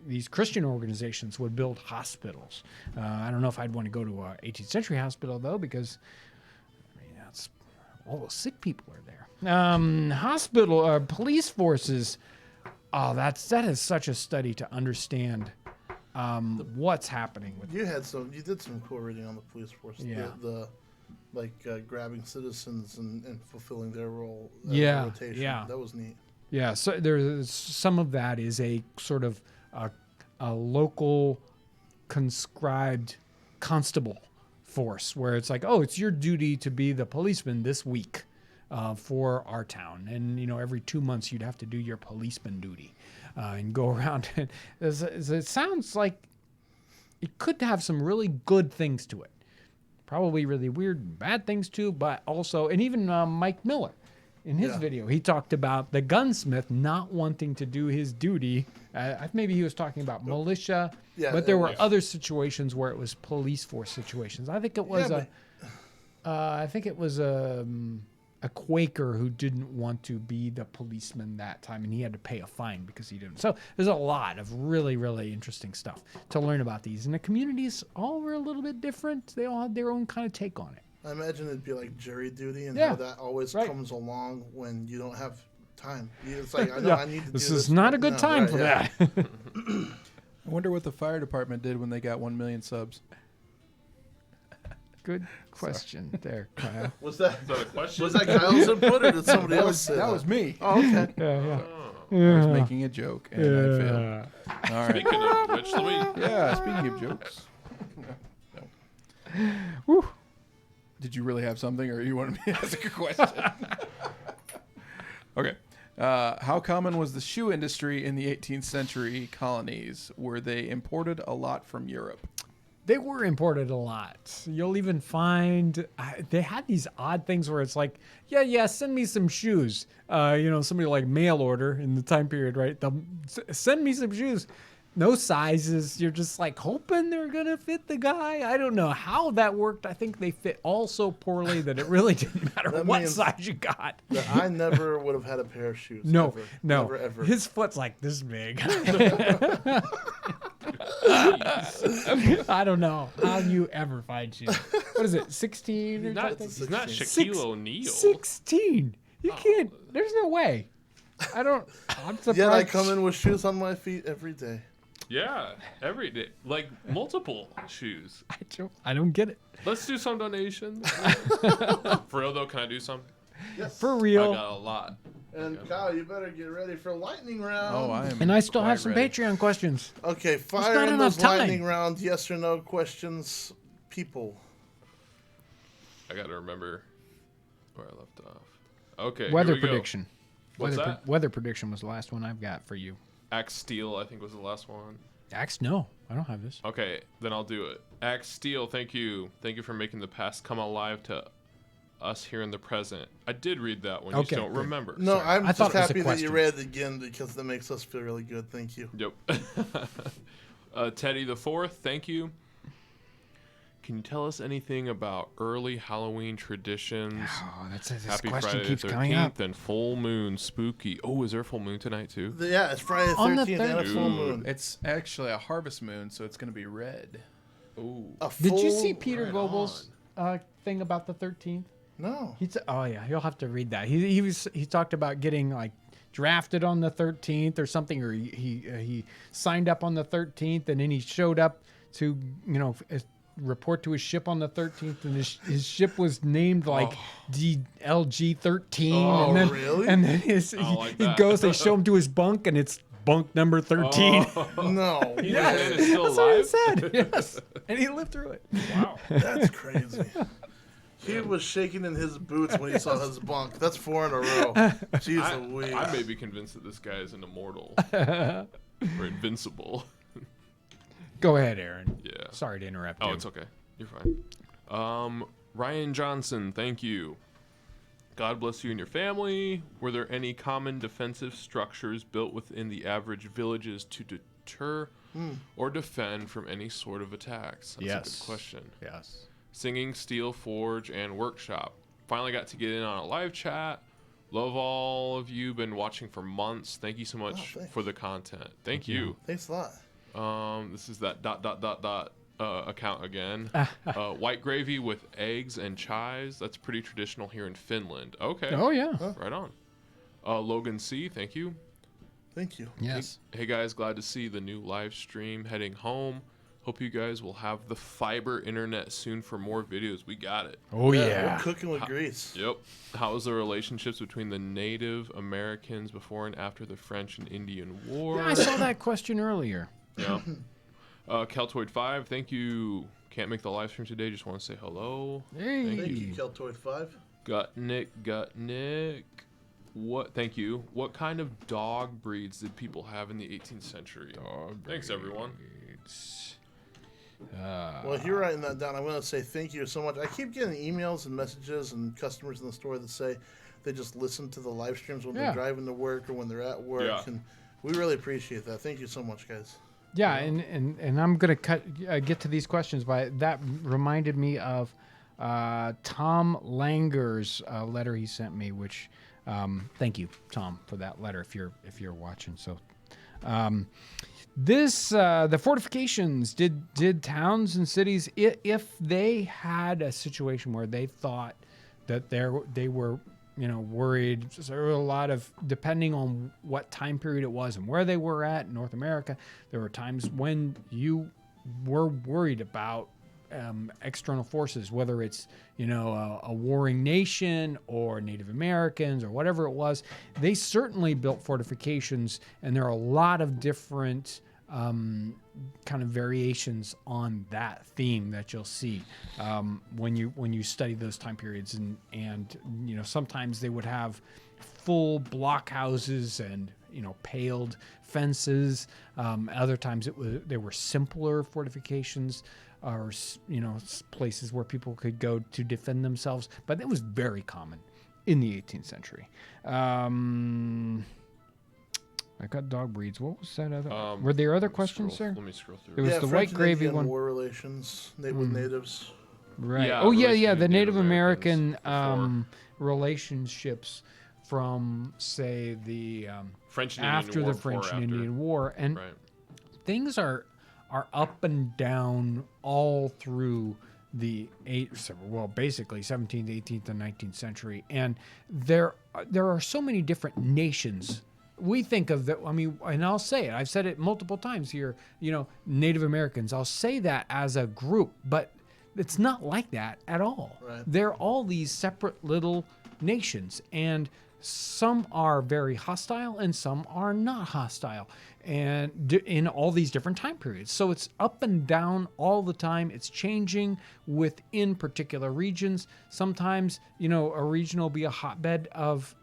these Christian organizations would build hospitals. I don't know if I'd want to go to an 18th century hospital, though, because all those sick people are there. Hospital, police forces. Oh, that is such a study to understand what's happening with. You did some cool reading on the police force. Yeah. Grabbing citizens and fulfilling their role. Rotation. Yeah. That was neat. Yeah. So there's some of that is a sort of a local conscribed constable force, where it's like, oh, it's your duty to be the policeman this week for our town, and every 2 months you'd have to do your policeman duty and go around. And it sounds like it could have some really good things to it, probably really weird and bad things too, but also, and even Mike Miller in his video, he talked about the gunsmith not wanting to do his duty. Maybe he was talking about militia, but there were other situations where it was police force situations. I think it was a Quaker who didn't want to be the policeman that time, and he had to pay a fine because he didn't. So there's a lot of really, really interesting stuff to learn about these. And the communities all were a little bit different. They all had their own kind of take on it. I imagine it'd be like jury duty, and how that always comes along when you don't have time. It's like, I know I need to do this. This is not a good time for that. I wonder what the fire department did when they got 1 million subs. Good question there, Kyle. Was that a question? Was that Kyle's input, or did somebody else say that? That was me. Oh, okay. I was making a joke, and I failed. All right. Speaking of which, Speaking of jokes. Woo. Did you really have something, or you wanted me to ask a question? Okay. How common was the shoe industry in the 18th century colonies? Were they imported a lot from Europe? They were imported a lot. You'll even find they had these odd things where it's like, send me some shoes. Somebody like mail order in the time period, right? They'll send me some shoes. No sizes. You're just like hoping they're going to fit the guy. I don't know how that worked. I think they fit all so poorly that it really didn't matter what size you got. I never would have had a pair of shoes. No, ever. no. Never, ever. His foot's like this big. I don't know how you ever find shoes. What is it, 16 or something? He's not Shaquille O'Neal. 16. You can't. There's no way. I'm surprised. Yet I come in with shoes on my feet every day. Yeah, every day. Like multiple shoes. I don't get it. Let's do some donations. For real though, can I do some? Yes. For real. I got a lot. And Kyle, you better get ready for lightning round. Oh, I am. And I still have some ready. Patreon questions. Okay, fire in those lightning round yes or no questions, people. I got to remember where I left off. Okay. Weather here we prediction. Go. What's that? Weather prediction was the last one I've got for you. Axe Steel, I think was the last one. Axe? No, I don't have this. Okay, then I'll do it. Axe Steel, thank you. Thank you for making the past come alive to us here in the present. I did read that one. You just don't remember. No, Sorry. I'm just happy that question. you read it again because that makes us feel really good. Thank you. Yep. Teddy the Fourth, thank you. Can you tell us anything about early Halloween traditions? Oh, this Happy question Friday keeps the coming up. 13th and full moon spooky. Oh, is there a full moon tonight too? Yeah, it's Friday the On the 13th and a full moon. It's actually a harvest moon, so it's going to be red. Ooh. Did you see Peter Goebel's thing about the 13th? No. Oh yeah, you'll have to read that. He talked about getting like drafted on the 13th or something, or he signed up on the 13th, and then he showed up to report to his ship on the 13th, and his ship was named like DLG 13. Oh, and then, really? And then he like goes, they show him to his bunk, and it's bunk number 13. No. Yeah, man is still That's what he alive. said. Yes, and he lived through it. Wow. That's crazy. He was shaking in his boots when he saw his bunk. That's 4 in a row. Jeez Louise. I may be convinced that this guy is an immortal or invincible. Go ahead, Aaron. Yeah. Sorry to interrupt you. Oh, it's okay. You're fine. Ryan Johnson, thank you. God bless you and your family. Were there any common defensive structures built within the average villages to deter or defend from any sort of attacks? That's a good question. Yes. Singing, Steel Forge, and Workshop. Finally got to get in on a live chat. Love all of you. Been watching for months. Thank you so much for the content. Thank you. Thanks a lot. This is that ... account again. White gravy with eggs and chives. That's pretty traditional here in Finland. Okay. Oh, yeah. Right on. Logan C, thank you. Thank you. Yes. Hey guys, glad to see the new live stream heading home. Hope you guys will have the fiber internet soon for more videos. We got it. Oh, yeah. We're cooking with grease. Yep. How was the relationships between the Native Americans before and after the French and Indian War? Yeah, I saw that question earlier. Yeah. Keltoid 5, thank you. Can't make the live stream today. Just want to say hello. Hey. Thank you, Keltoid 5. Gutnick. What? Thank you. What kind of dog breeds did people have in the 18th century? Thanks, everyone. Well, if you're writing that down, I'm going to say thank you so much. I keep getting emails and messages and customers in the store that say they just listen to the live streams when they're driving to work or when they're at work. Yeah. And we really appreciate that. Thank you so much, guys. Yeah, and I'm gonna get to these questions, but that reminded me of Tom Langer's letter he sent me. Which, thank you, Tom, for that letter. If you're watching, so the fortifications did towns and cities, if they had a situation where they thought that they were worried. So there were a lot of, depending on what time period it was and where they were at in North America, there were times when you were worried about external forces, whether it's a warring nation or Native Americans or whatever it was. They certainly built fortifications, and there are a lot of different kind of variations on that theme that you'll see when you study those time periods, and sometimes they would have full blockhouses and paled fences. Other times they were simpler fortifications, or places where people could go to defend themselves. But it was very common in the 18th century. I got dog breeds. What was that other? Were there other questions, sir? Let me scroll through. It was the French white and gravy Indian one. War relations with natives. Right. Yeah, Oh, yeah. relations The with Native Native American Americans relationships from, say, the French and Indian after War, the French before, and after. Indian War, and Right. things are up and down all through the basically 17th, 18th, and 19th century, and there are so many different nations. We think of that. I mean, and I'll say it. I've said it multiple times here. Native Americans. I'll say that as a group, but it's not like that at all. Right. They're all these separate little nations, and some are very hostile and some are not hostile, and in all these different time periods. So it's up and down all the time. It's changing within particular regions. Sometimes a region will be a hotbed of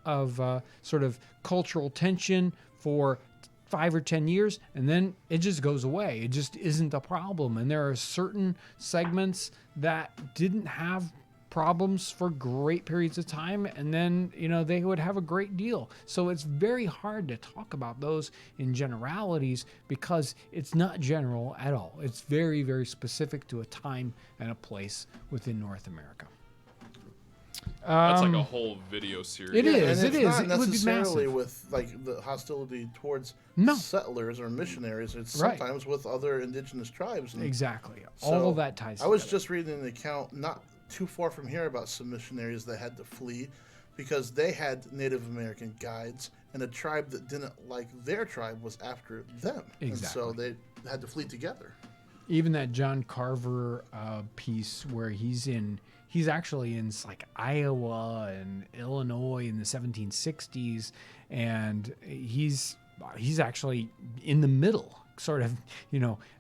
sort of cultural tension for 5 or 10 years, and then it just goes away. It just isn't a problem. And there are certain segments that didn't have problems for great periods of time, and then they would have a great deal. So it's very hard to talk about those in generalities, because it's not general at all. It's very, very specific to a time and a place within North America. That's like a whole video series. It is. And It it's is. not It would be necessarily massive. with like the hostility towards No. settlers or missionaries. It's Right. sometimes with other indigenous tribes. And Exactly. so All of that ties I was together. just reading an account not too far from here about some missionaries that had to flee because they had Native American guides, and a tribe that didn't like their tribe was after them. Exactly. And so they had to flee together. Even that John Carver piece where he's actually in like Iowa and Illinois in the 1760s, and he's he's actually in the middle, sort of,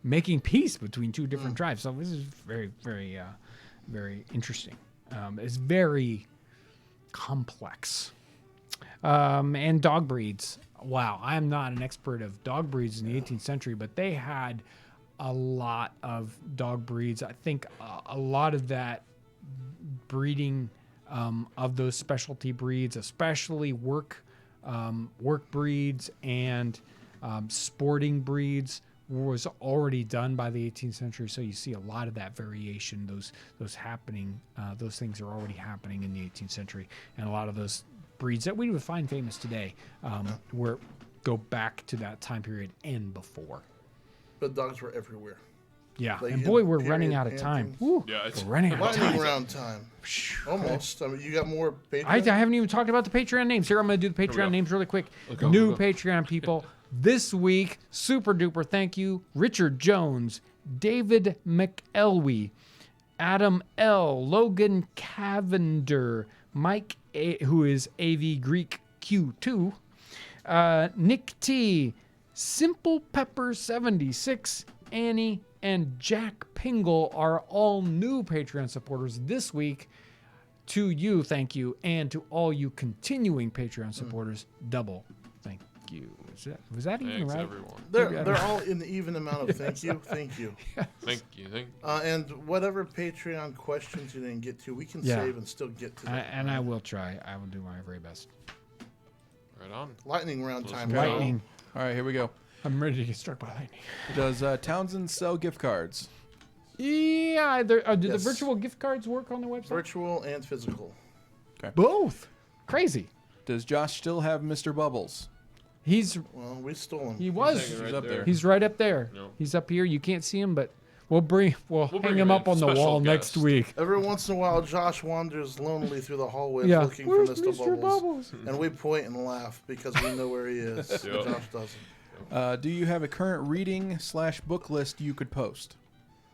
making peace between two different tribes. So this is very, very, very interesting. It's very complex. And dog breeds. Wow, I'm not an expert of dog breeds in the 18th century, but they had a lot of dog breeds. I think a lot of that breeding of those specialty breeds, especially work breeds and sporting breeds, was already done by the 18th century. So you see a lot of that variation, those happening, those things are already happening in the 18th century, and a lot of those breeds that we would find famous today go back to that time period and before. But dogs were everywhere. Yeah, Like and boy, we're period, running out of time. Woo, Yeah, it's we're running out of time. Lightning round time. Almost. I mean, you got more Patreon? I haven't even talked about the Patreon names. Here, I'm going to do the Patreon names really quick. New Patreon people this week. Super duper thank you. Richard Jones, David McElwee, Adam L., Logan Cavender, Mike, who is AV Greek Q2, Nick T., Simple Pepper 76, Annie, and Jack Pingle are all new Patreon supporters this week. To you, thank you, and to all you continuing Patreon supporters, double thank you. Was that even Thanks, right? everyone. They're all in the even amount of thank you. Thank you. Thank you. And whatever Patreon questions you didn't get to, we can save and still get to them. And I will try. I will do my very best. Right on. Lightning round time. Lightning. All right, here we go. I'm ready to get struck by lightning. Does Townsend sell gift cards? Yeah. Do the Yes. virtual gift cards work on the website? Virtual and physical. Both. Crazy. Does Josh still have Mr. Bubbles? Well, we stole him. He was. He's up there. He's right up there. Yep. He's up here. You can't see him, but we'll We'll hang bring him him up in. on the Special wall guest. next week. Every once in a while, Josh wanders lonely through the hallways Yeah. looking Where's for Mr. Bubbles? And we point and laugh because we know where he is. But Yep. Josh doesn't. Do you have a current reading/book list you could post?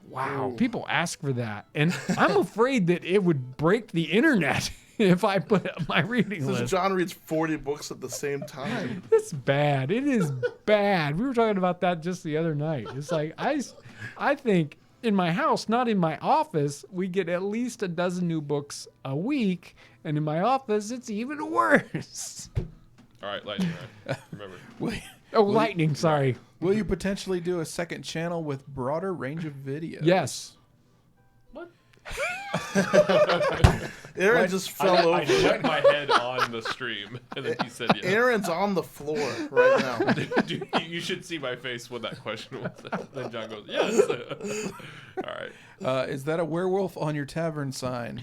Wow. People ask for that. And I'm afraid that it would break the internet if I put up my reading Since list. John reads 40 books at the same time. It's bad. It is bad. We were talking about that just the other night. It's like, I think in my house, not in my office, we get at least a dozen new books a week. And in my office, it's even worse. All right, lightning round. Remember. Lightning, sorry. Will you potentially do a second channel with broader range of videos? Yes. What? Aaron just fell I over. hit my head on the stream, and then he said, "Yeah." Aaron's on the floor right now. Dude, you should see my face when that question was. Then John goes, "Yes." All right. Is that a werewolf on your tavern sign?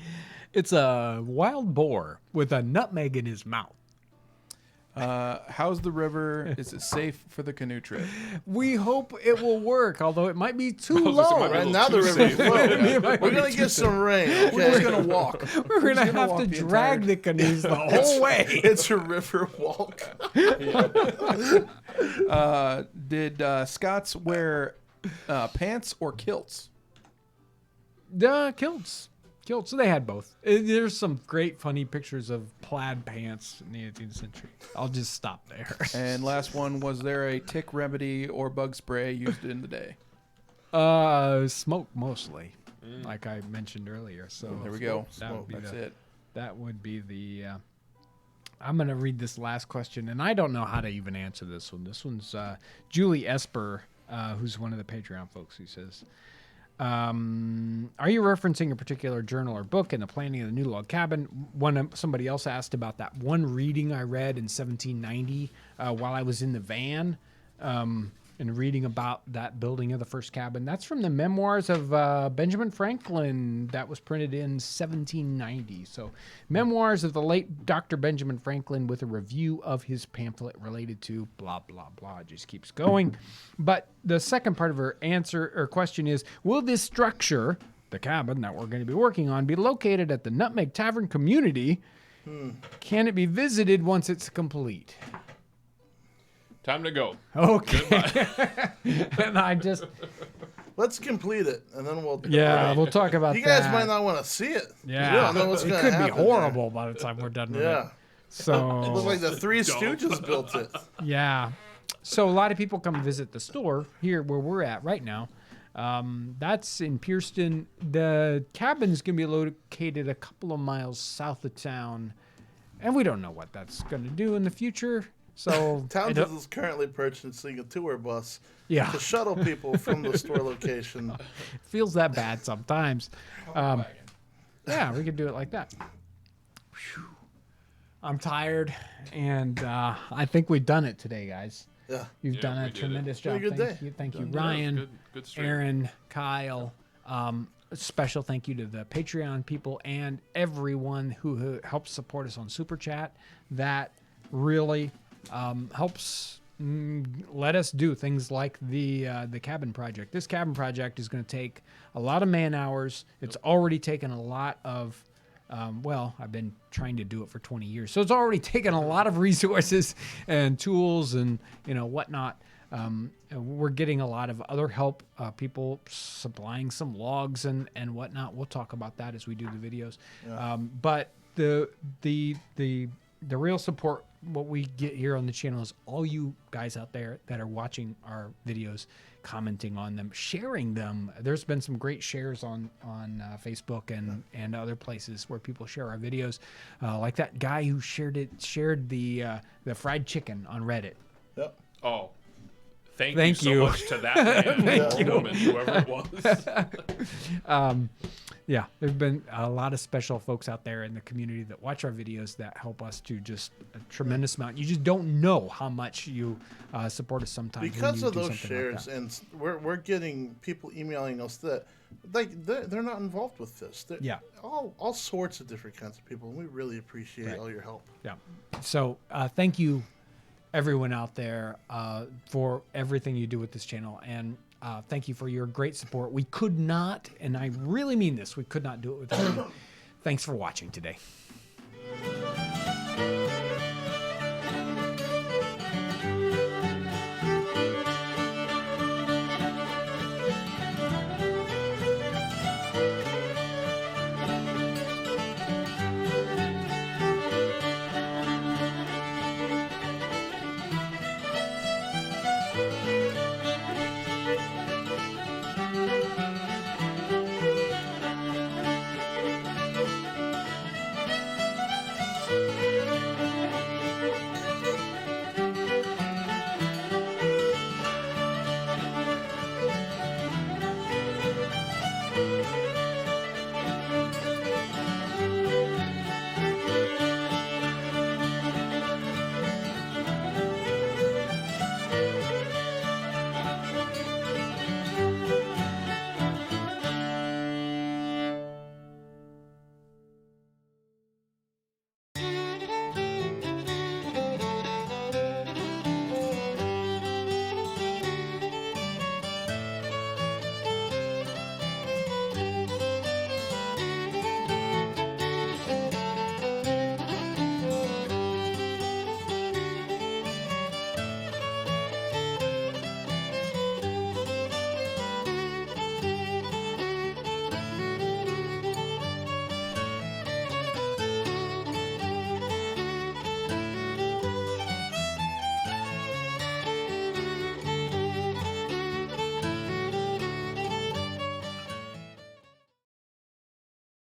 It's a wild boar with a nutmeg in his mouth. How's the river? Is it safe for the canoe trip? We hope it will work, although it might be too was gonna say, low. might be a Right little now the too river's safe. low. We're going to get some rain. We're just Okay? gonna walk. We're going to gonna have walk to the drag the canoes the whole way. It's a river walk. Did Scots wear pants or kilts? Kilts. So they had both. There's some great funny pictures of plaid pants in the 18th century. I'll just stop there. And last one, was there a tick remedy or bug spray used in the day? Smoke mostly, like I mentioned earlier. So There we go. That would be That's it. That would be the. I'm going to read this last question, and I don't know how to even answer this one. This one's Julie Esper, who's one of the Patreon folks, who says, are you referencing a particular journal or book in the planning of the new log cabin? Somebody else asked about that one reading I read in 1790 while I was in the van and reading about that building of the first cabin. That's from the memoirs of Benjamin Franklin that was printed in 1790. So memoirs of the late Dr. Benjamin Franklin with a review of his pamphlet related to blah, blah, blah. It just keeps going. But the second part of her answer or question is, will this structure, the cabin that we're going to be working on, be located at the Nutmeg Tavern community? Can it be visited once it's complete? Time to go. Okay. And I just, Let's complete it, and then we'll. we'll talk about You that. guys might not want to see it. Yeah. You don't know what's it going could to happen. be horrible by the time we're done with Yeah. it. So, It looks like the Three Stooges built it. yeah. So a lot of people come visit the store here where we're at right now. That's in Pearston. The cabin's going to be located a couple of miles south of town, and we don't know what that's going to do in the future. So Townsend is currently purchasing a tour bus Yeah. to shuttle people from the store location. feels that bad sometimes. Yeah, we could do it like that. Whew. I'm tired, and I think we've done it today, guys. Yeah. You've Yeah, done we a did it. tremendous Pretty job. good Thank day. you, thank you, Done good. Ryan, Good stream. Aaron, Kyle. A special thank you to the Patreon people and everyone who helps support us on Super Chat. That really helps let us do things like the cabin project. This cabin project is going to take a lot of man hours. It's already taken a lot of I've been trying to do it for 20 years, so it's already taken a lot of resources and tools and whatnot. We're getting a lot of other help, people supplying some logs and whatnot. We'll talk about that as we do the videos. Yeah. But the real support, what we get here on the channel, is all you guys out there that are watching our videos, commenting on them, sharing them. There's been some great shares on Facebook and other places where people share our videos, like that guy who shared the fried chicken on Reddit. Yep. Oh, thank you. you so much to that man, Thank woman, whoever it was. Yeah, there've been a lot of special folks out there in the community that watch our videos that help us to just a tremendous amount. You just don't know how much you support us sometimes. when Because you of do those something like shares, that. and we're getting people emailing us that they're not involved with this. Yeah. All sorts of different kinds of people, and we really appreciate Right. all your help. Yeah. So thank you, everyone out there, for everything you do with this channel. And thank you for your great support. We could not, and I really mean this, we could not do it without you. Thanks for watching today.